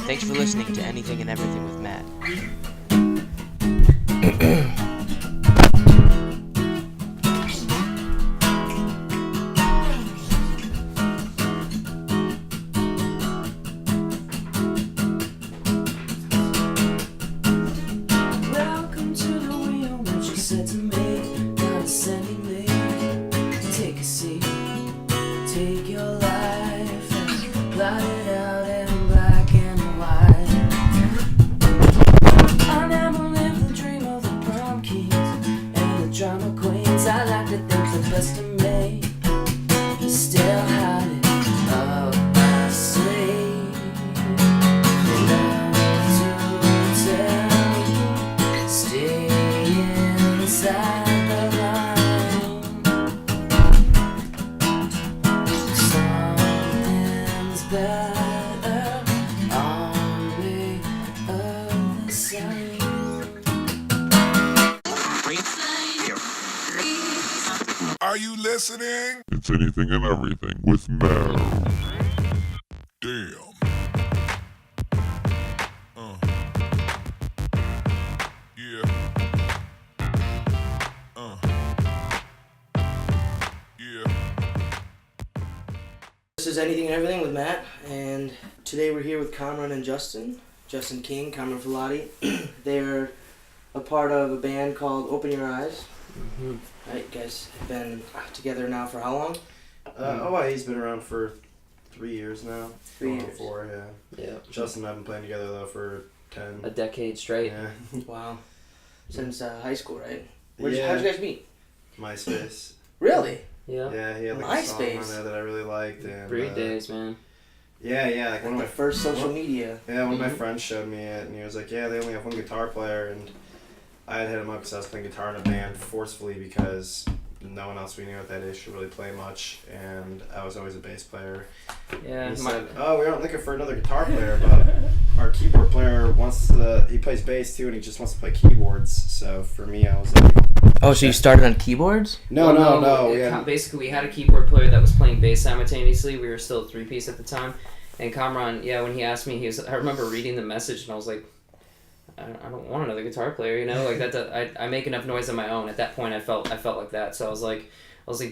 Thanks for listening to Anything and Everything with Matt. Welcome to the wheel, what you said to me, condescending me. Take a seat, take your life and plot it out in black and white. I never lived the dream of the prom kings and the drama queens. I like to think the best of me, still had it up my sleeve. Love to tell you, stay inside the line. Something's better on the other side. Are you listening? It's Anything and Everything with Mel. Damn. Yeah. Yeah. This is Anything and Everything with Matt, and today we're here with Comron and Justin King, Comron Fouladi. They're a part of a band called Open Your Eyes. Mm-hmm. Right, you guys have been together now for how long? He's been around for 3 years now. 3 years. 4, yeah. Yeah. Justin and I have been playing together though for 10. A decade straight. Yeah. Wow. Since high school, right? Yeah. How'd you guys meet? MySpace. Really? Yeah. Yeah, he had like a song on MySpace? there that I really liked. And, Breed days, man. Yeah, like One of the first social media. Yeah, one of my friends showed me it, and he was like, yeah, they only have one guitar player, and I had hit him up because I was playing guitar in a band forcefully because no one else we knew at that age could really play much, and I was always a bass player. Yeah. He said, we aren't looking for another guitar player, but our keyboard player he plays bass too, and he just wants to play keyboards. So for me, I was like... Oh, so you started on keyboards? No. Basically, we had a keyboard player that was playing bass simultaneously. We were still a three-piece at the time. And Comron, when he asked me, I remember reading the message, and I was like, I don't want another guitar player, like that. I make enough noise on my own. At that point, I felt like that. So I was like,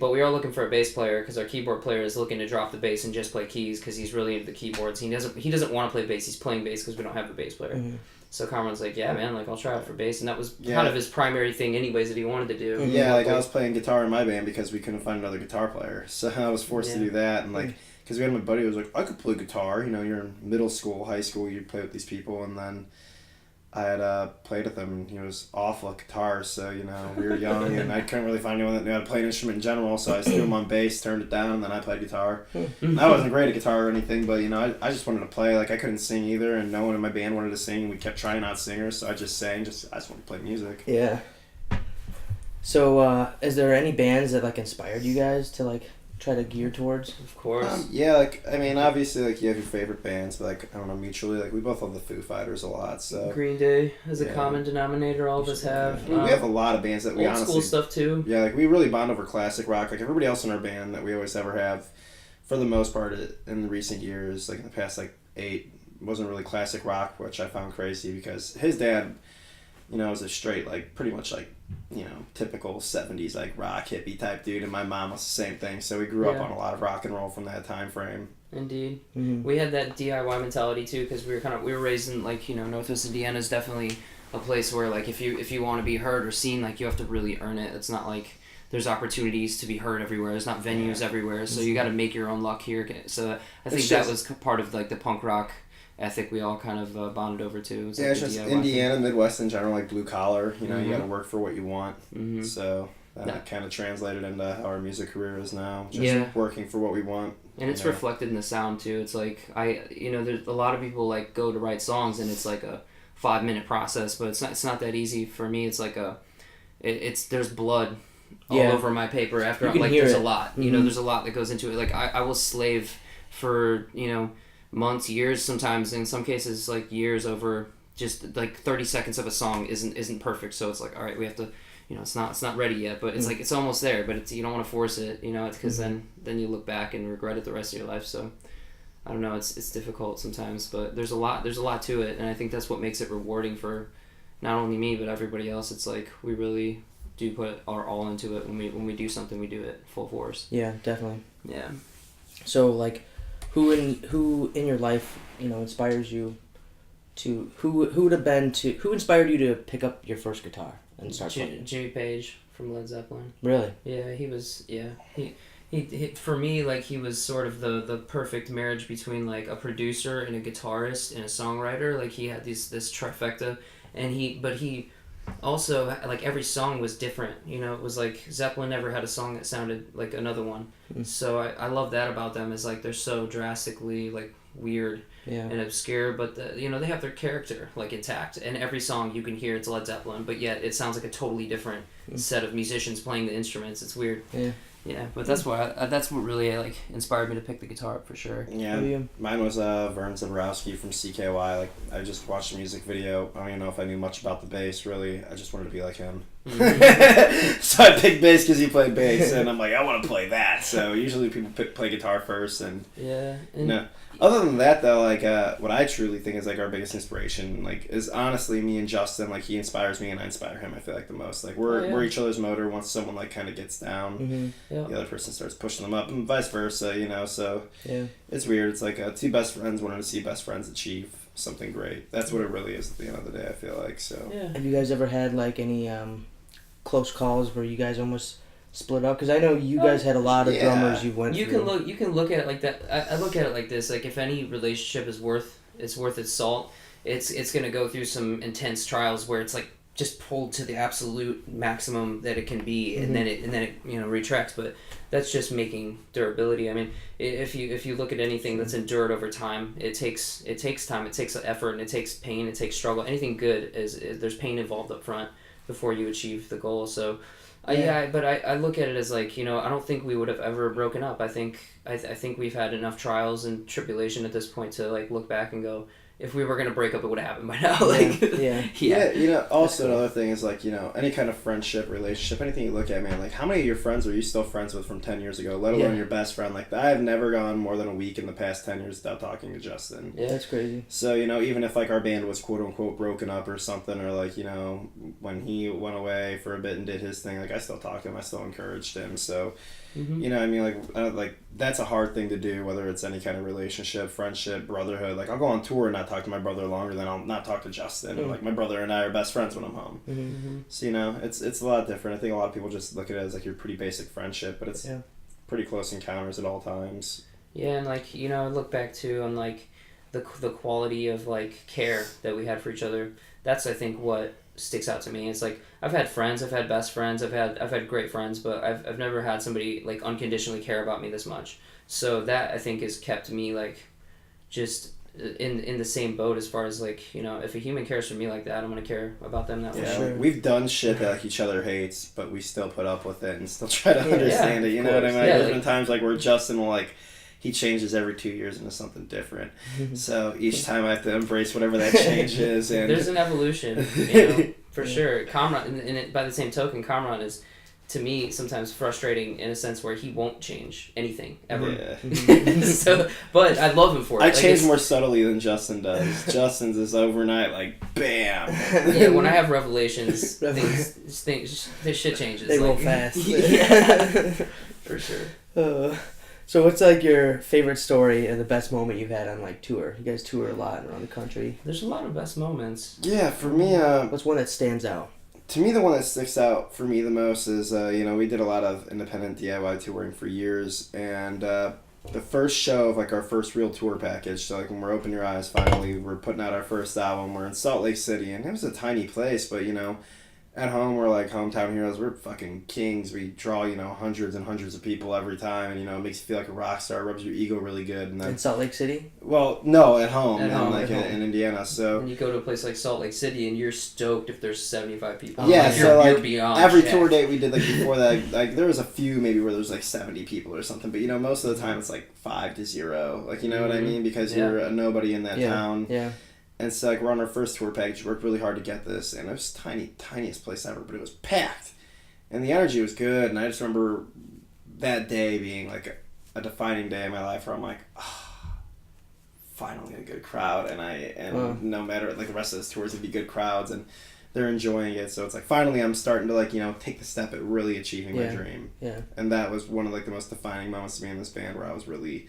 but we are looking for a bass player because our keyboard player is looking to drop the bass and just play keys because he's really into the keyboards. He doesn't want to play bass. He's playing bass because we don't have a bass player. Mm-hmm. So Comron's like, yeah, man, I'll try it for bass, and that was kind of his primary thing, anyways, that he wanted to do. Yeah, I was playing guitar in my band because we couldn't find another guitar player, so I was forced to do that, and because we had my buddy who was like, I could play guitar. You're in middle school, high school, you play with these people, and then I had played with him, and he was awful at guitar, so, we were young, and I couldn't really find anyone that knew how to play an instrument in general, so I just threw him on bass, turned it down, and then I played guitar. I wasn't great at guitar or anything, but, I just wanted to play. I couldn't sing either, and no one in my band wanted to sing, and we kept trying out singers, so I just sang, I just wanted to play music. Yeah. So, is there any bands that, inspired you guys to, try to gear towards? Of course. Obviously, you have your favorite bands, but, I don't know, mutually, we both love the Foo Fighters a lot, so... Green Day is a common denominator all of us have. We have a lot of bands that we old honestly... school stuff, too. Yeah, we really bond over classic rock. Everybody else in our band that we always ever have, for the most part, in the recent years, in the past, 8, wasn't really classic rock, which I found crazy, because his dad, was a straight, pretty much, typical 70s, rock hippie type dude, and my mom was the same thing, so we grew up on a lot of rock and roll from that time frame. Indeed. Mm-hmm. We had that DIY mentality too, because we were raised in Northwest Indiana is definitely a place where if you want to be heard or seen, you have to really earn it. It's not there's opportunities to be heard everywhere. There's not venues everywhere, so you got to make your own luck here. So I think that was part of the punk rock ethic we all kind of bonded over to. It's just DIY Indiana, Midwest in general, blue collar. You Mm-hmm. got to work for what you want. Mm-hmm. So that kind of translated into how our music career is now. Just working for what we want. And it's reflected in the sound too. It's there's a lot of people go to write songs and it's a 5-minute process, but it's not that easy. For me, it's there's blood all over my paper after there's a lot. Mm-hmm. There's a lot that goes into it. I will slave for months, years, sometimes in some cases years over just 30 seconds of a song isn't perfect. So it's all right, we have to it's not ready yet, but it's it's almost there, but it's you don't want to force it, it's because then you look back and regret it the rest of your life. So I don't know, it's difficult sometimes, but there's a lot to it, and I think that's what makes it rewarding for not only me but everybody else. It's like we really do put our all into it. When we do something, we do it full force. Yeah, definitely. Yeah. So like, who in your life, inspires you to who inspired you to pick up your first guitar and start playing? Jimmy Page from Led Zeppelin. Really? Yeah, he for me, like, he was sort of the perfect marriage between like a producer and a guitarist and a songwriter. Like, he had this trifecta, and he also, like, every song was different. It was like Zeppelin never had a song that sounded like another one. So I love that about them, is like they're so drastically like weird and obscure, but they have their character like intact, and every song you can hear it's Led Zeppelin, but yet it sounds like a totally different set of musicians playing the instruments. It's weird. Yeah, but that's what really like inspired me to pick the guitar up for sure. Yeah, mine was Vern Zaborowski from CKY. Like, I just watched a music video. I don't even know if I knew much about the bass, really. I just wanted to be like him. So I picked bass because he played bass, and I'm like, I want to play that. So usually people play guitar first, and other than that, though, like, what I truly think is like our biggest inspiration, like, is honestly me and Justin. Like, he inspires me and I inspire him, I feel like, the most. Like, we're each other's motor. Once someone like kind of gets down, the other person starts pushing them up, and vice versa, so it's weird. It's like two best friends wanting to see best friends achieve something great. That's what it really is at the end of the day, I feel like. So have you guys ever had like any close calls where you guys almost split up? Because I know you guys had a lot of drummers you went you through. You can look at it like that. I look at it like this: like, if any relationship is worth its salt, it's gonna go through some intense trials where it's like just pulled to the absolute maximum that it can be, and then it retracts. But that's just making durability. I mean, if you look at anything that's endured over time, it takes time, it takes effort, and it takes pain, it takes struggle. Anything good is there's pain involved up front before you achieve the goal. So but I look at it as like, I don't think we would have ever broken up. I think we've had enough trials and tribulation at this point to like look back and go, if we were gonna break up, it would have happened by now. Also another thing is like, any kind of friendship, relationship, anything you look at, man, like, how many of your friends are you still friends with from 10 years ago, let alone your best friend? Like, I've never gone more than a week in the past 10 years without talking to Justin. Yeah, that's crazy. So, even if like our band was quote unquote broken up or something, or like, when he went away for a bit and did his thing, like, I still talked to him, I still encouraged him. So like that's a hard thing to do, whether it's any kind of relationship, friendship, brotherhood. Like, I'll go on tour and not talk to my brother longer than I'll not talk to Justin. And like, my brother and I are best friends when I'm home. So it's a lot different. I think a lot of people just look at it as like your pretty basic friendship, but it's pretty close encounters at all times. Yeah, and like, I look back too on like the quality of like care that we had for each other. That's, I think, what sticks out to me. It's like, I've had friends, I've had best friends, I've had great friends, but I've never had somebody like unconditionally care about me this much. So that, I think, has kept me like just in the same boat as far as like, if a human cares for me like that, I'm gonna care about them that much. Yeah, we've done shit that like each other hates, but we still put up with it and still try to understand it. You know what I mean? There's been times like where Justin will like, he changes every 2 years into something different. So each time I have to embrace whatever that change is. And there's an evolution, for sure. Comron, and by the same token, Comron is, to me, sometimes frustrating in a sense where he won't change anything ever. Yeah. But I love him for it. I change more subtly than Justin does. Justin's is overnight, like, bam. Yeah, when I have revelations, this shit changes. They roll fast. For sure. So what's like your favorite story and the best moment you've had on like tour? You guys tour a lot around the country. There's a lot of best moments. Yeah, for me, what's one that stands out? To me, the one that sticks out for me the most is, we did a lot of independent DIY touring for years, and the first show of like our first real tour package, so like when we're Open Your Eyes, finally, we're putting out our first album, we're in Salt Lake City, and it was a tiny place, but at home, we're like hometown heroes. We're fucking kings. We draw, hundreds and hundreds of people every time, and it makes you feel like a rock star. It rubs your ego really good. And then, in Salt Lake City? Well, no, at home, in Indiana. So when you go to a place like Salt Lake City, and you're stoked if there's 75 people. Yeah, you're beyond every jacked. tour date we did like before that, like there was a few maybe where there was like 70 people or something, but most of the time it's like 5 to 0. Like, you know what I mean? Because you're a nobody in that town. Yeah. And so, like, we're on our first tour package, worked really hard to get this, and it was tiniest place ever, but it was packed. And the energy was good, and I just remember that day being, like, a defining day in my life where I'm like, finally a good crowd, and Wow. no matter like the rest of this tours would be good crowds, and they're enjoying it. So it's like finally I'm starting to like take the step at really achieving my dream. Yeah. And that was one of like the most defining moments to me in this band, where I was really,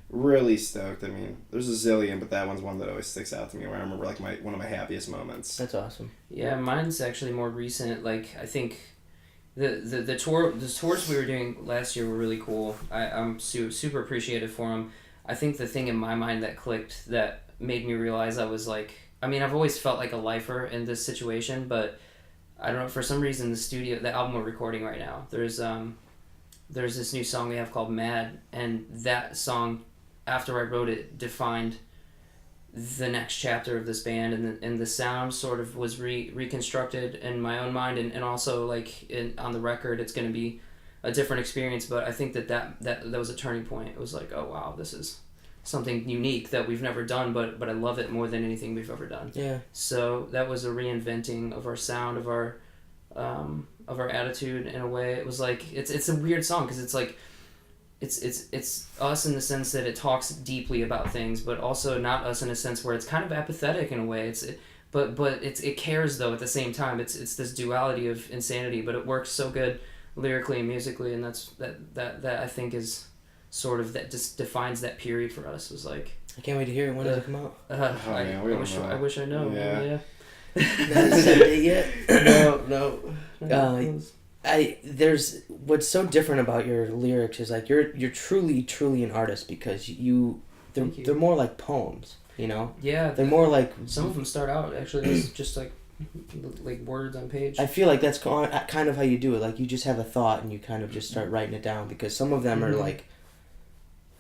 really stoked. I mean, there's a zillion, but that one's one that always sticks out to me, where I remember like one of my happiest moments. That's awesome. Yeah, mine's actually more recent. Like, I think the tours we were doing last year were really cool. I'm super appreciative for them. I think the thing in my mind that clicked, that made me realize I was like, I mean, I've always felt like a lifer in this situation, but I don't know, for some reason the album we're recording right now, there's this new song we have called Mad, and that song, after I wrote it, defined the next chapter of this band, and the sound sort of was reconstructed in my own mind, and also like on the record it's going to be a different experience. But I think that was a turning point. It was like, oh wow, this is something unique that we've never done, but I love it more than anything we've ever done. Yeah. So that was a reinventing of our sound, of our attitude in a way. It was like it's a weird song because it's like it's us in the sense that it talks deeply about things, but also not us in a sense where it's kind of apathetic in a way. But it cares though at the same time. It's this duality of insanity, but it works so good lyrically and musically, and that I think is sort of that just defines that period for us. Was like, I can't wait to hear it. When does it come out? I wish I know. Yeah. Not set date yet? No. There's what's so different about your lyrics is like you're truly an artist, because they're more like poems, Yeah, they're more like, some of them start out actually as just like words on page. I feel like that's kind of how you do it. Like you just have a thought and you kind of just start writing it down, because some of them are like,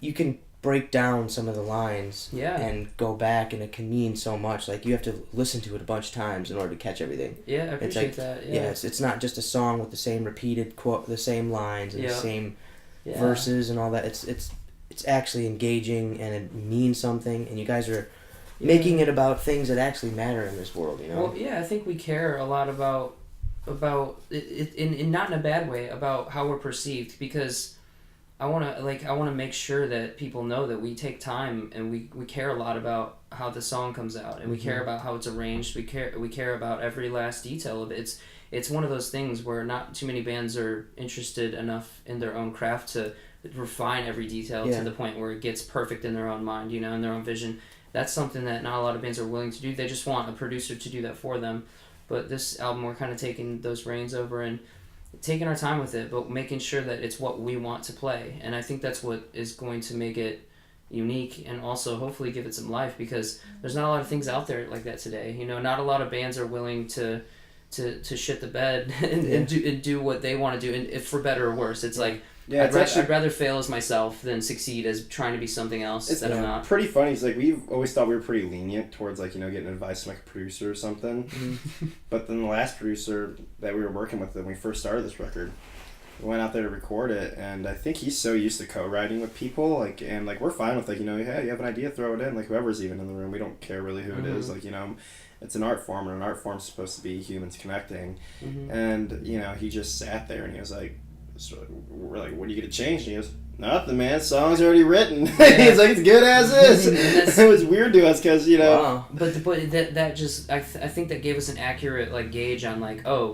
you can break down some of the lines and go back, and it can mean so much. Like you have to listen to it a bunch of times in order to catch everything. Yeah, I appreciate that. Yeah, it's not just a song with the same repeated quote, the same lines and the same verses and all that. It's actually engaging, and it means something, and you guys are making it about things that actually matter in this world, Well, yeah, I think we care a lot about it in not in a bad way, about how we're perceived, because I want to make sure that people know that we take time, and we care a lot about how the song comes out, and we care about how it's arranged. We care about every last detail of it. It's one of those things where not too many bands are interested enough in their own craft to refine every detail to the point where it gets perfect in their own mind, in their own vision. That's something that not a lot of bands are willing to do. They just want a producer to do that for them. But this album, we're kind of taking those reins over and taking our time with it, but making sure that it's what we want to play. And I think that's what is going to make it unique, and also hopefully give it some life, because there's not a lot of things out there like that today. Not a lot of bands are willing to shit the bed and do what they want to do, and if for better or worse. It's like, I'd rather fail as myself than succeed as trying to be something else that I'm not. Pretty funny. It's like we've always thought we were pretty lenient towards like getting advice from like a producer or something. But then the last producer that we were working with when we first started this record, we went out there to record it, and I think he's so used to co-writing with people, and we're fine with hey, you have an idea, throw it in, like whoever's even in the room, we don't care really who it is, it's an art form, and an art form's supposed to be humans connecting, and he just sat there and he was like, so we're like, what are you gonna change? And he goes, nothing, man. Song's already written. He's like, it's good as is. It was weird to us because Wow. But that just I think that gave us an accurate gauge on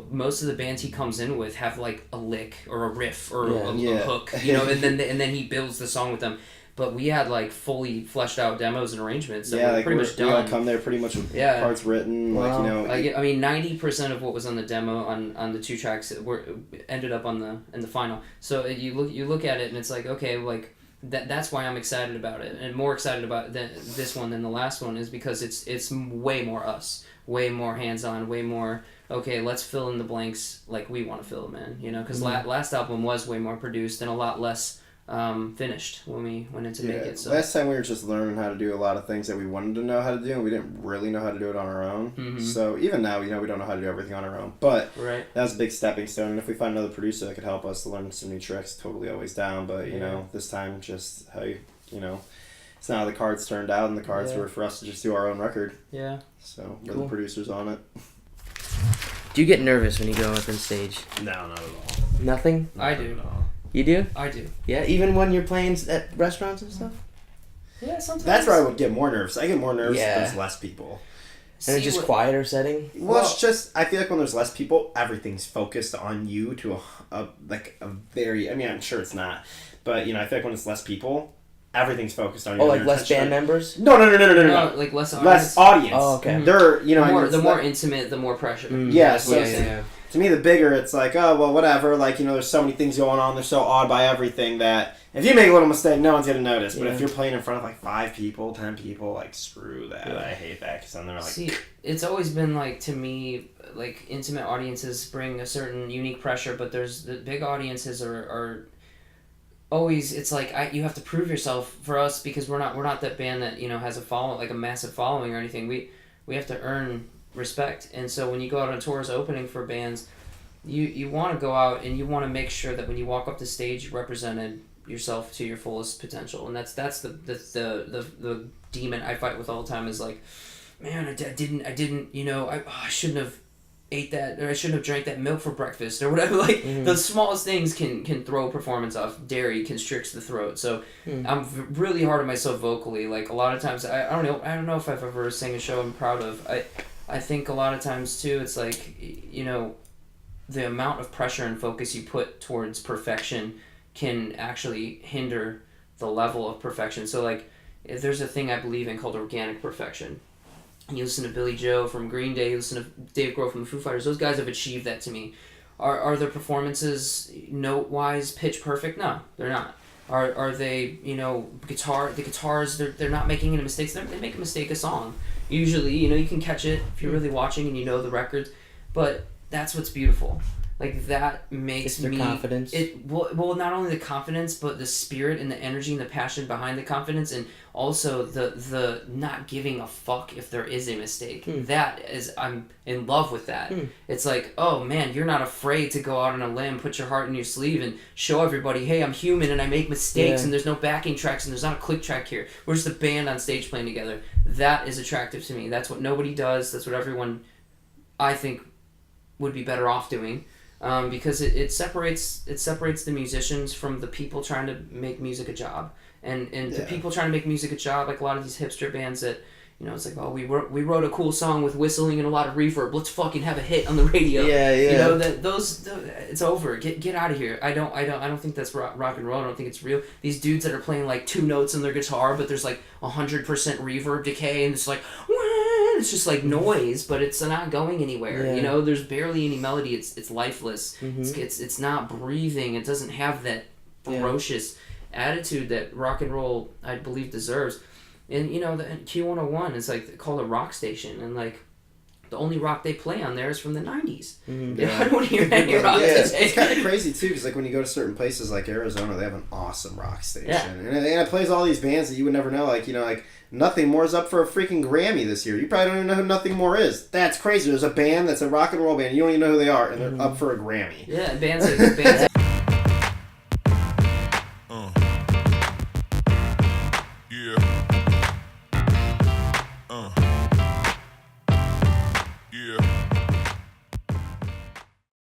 most of the bands he comes in with have a lick or a riff or a hook, and then he builds the song with them. But we had fully fleshed out demos and arrangements that were pretty much done. We all come there pretty much with parts written. Wow. 90% of what was on the demo on the 2 tracks ended up in the final. So you look at it and it's like, okay, that's why I'm excited about it, and more excited about this one than the last one, is because it's way more us, way more hands on, way more. Okay, let's fill in the blanks like we want to fill them in. Because last album was way more produced and a lot less finished when we went in to make it. So last time we were just learning how to do a lot of things that we wanted to know how to do, and we didn't really know how to do it on our own. So even now, we don't know how to do everything on our own. But that was a big stepping stone, and if we find another producer that could help us to learn some new tricks, totally always down. But this time, just how it's not how the cards turned out, and the cards were for us to just do our own record. Yeah. So we're the producers on it. Do you get nervous when you go up on stage? No, not at all. Nothing? I do. You do? I do. Yeah, even when you're playing at restaurants and stuff? Yeah, sometimes. That's where I would get more nervous. I get more nervous if there's less people. And it's just quieter setting? Well, it's just, I feel like when there's less people, everything's focused on you to a very, I mean, I'm sure it's not, but, you know, I feel like when it's less people, everything's focused on you. Oh, like less band members? No. Like less audience? Less audience. Oh, okay. They're, you know, the more intimate, the more pressure. Yeah, to me, the bigger, it's like, oh, well, whatever. Like, you know, there's so many things going on. They're so awed by everything that if you make a little mistake, no one's going to notice. But if you're playing in front of, like, 5 people, 10 people, like, screw that. Yeah. I hate that. Because then they're like... See, it's always been, like, to me, like, intimate audiences bring a certain unique pressure, but there's... The big audiences are always... It's like, you have to prove yourself for us because we're not that band that, you know, has a massive following or anything. We have to earn respect, and so when you go out on tours opening for bands, you want to go out and you want to make sure that when you walk up the stage, you represented yourself to your fullest potential, and that's the demon I fight with all the time is like, man, I didn't, you know, I shouldn't have ate that, or I shouldn't have drank that milk for breakfast, or whatever. Like the smallest things can throw a performance off. Dairy constricts the throat, so I'm really hard on myself vocally. Like a lot of times, I don't know if I've ever sang a show I'm proud of. I think a lot of times too, it's like, you know, the amount of pressure and focus you put towards perfection can actually hinder the level of perfection. So like, if there's a thing I believe in called organic perfection. You listen to Billy Joe from Green Day, you listen to Dave Grohl from the Foo Fighters, those guys have achieved that to me. Are their performances note-wise pitch perfect? No, they're not. Are they, you know, the guitars, they're not making any mistakes. They make a mistake a song. Usually, you know, you can catch it if you're really watching and you know the records, but that's what's beautiful. Like, that makes it's their confidence. Well, not only the confidence, but the spirit and the energy and the passion behind the confidence, and also the not giving a fuck if there is a mistake. That is, I'm in love with that. It's like, oh man, you're not afraid to go out on a limb, put your heart in your sleeve, and show everybody, hey, I'm human and I make mistakes, and there's no backing tracks and there's not a click track here. We're just a band on stage playing together. That is attractive to me. That's what nobody does. That's what everyone, I think, would be better off doing. Because it separates the musicians from the people trying to make music a job, and the people trying to make music a job, like a lot of these hipster bands that, you know, it's like, oh, we wrote a cool song with whistling and a lot of reverb, let's fucking have a hit on the radio. You know, that those it's over. Get out of here. I don't think that's rock and roll. I don't think it's real. These dudes that are playing like 2 notes on their guitar, but there's like 100% reverb decay, and it's like, it's just like noise, but it's not going anywhere. You know, there's barely any melody. It's lifeless. It's not breathing. It doesn't have that ferocious attitude that rock and roll, I believe, deserves. And you know, the Q101 is like called a rock station, and like the only rock they play on there is from the 90s. I don't hear any rock today. It's kind of crazy too, because like when you go to certain places like Arizona, they have an awesome rock station, and it plays all these bands that you would never know. Like, you know, like Nothing More's up for a freaking Grammy this year. You probably don't even know who Nothing More is. That's crazy. There's a band that's a rock and roll band. You don't even know who they are, and they're up for a Grammy. Yeah, bands like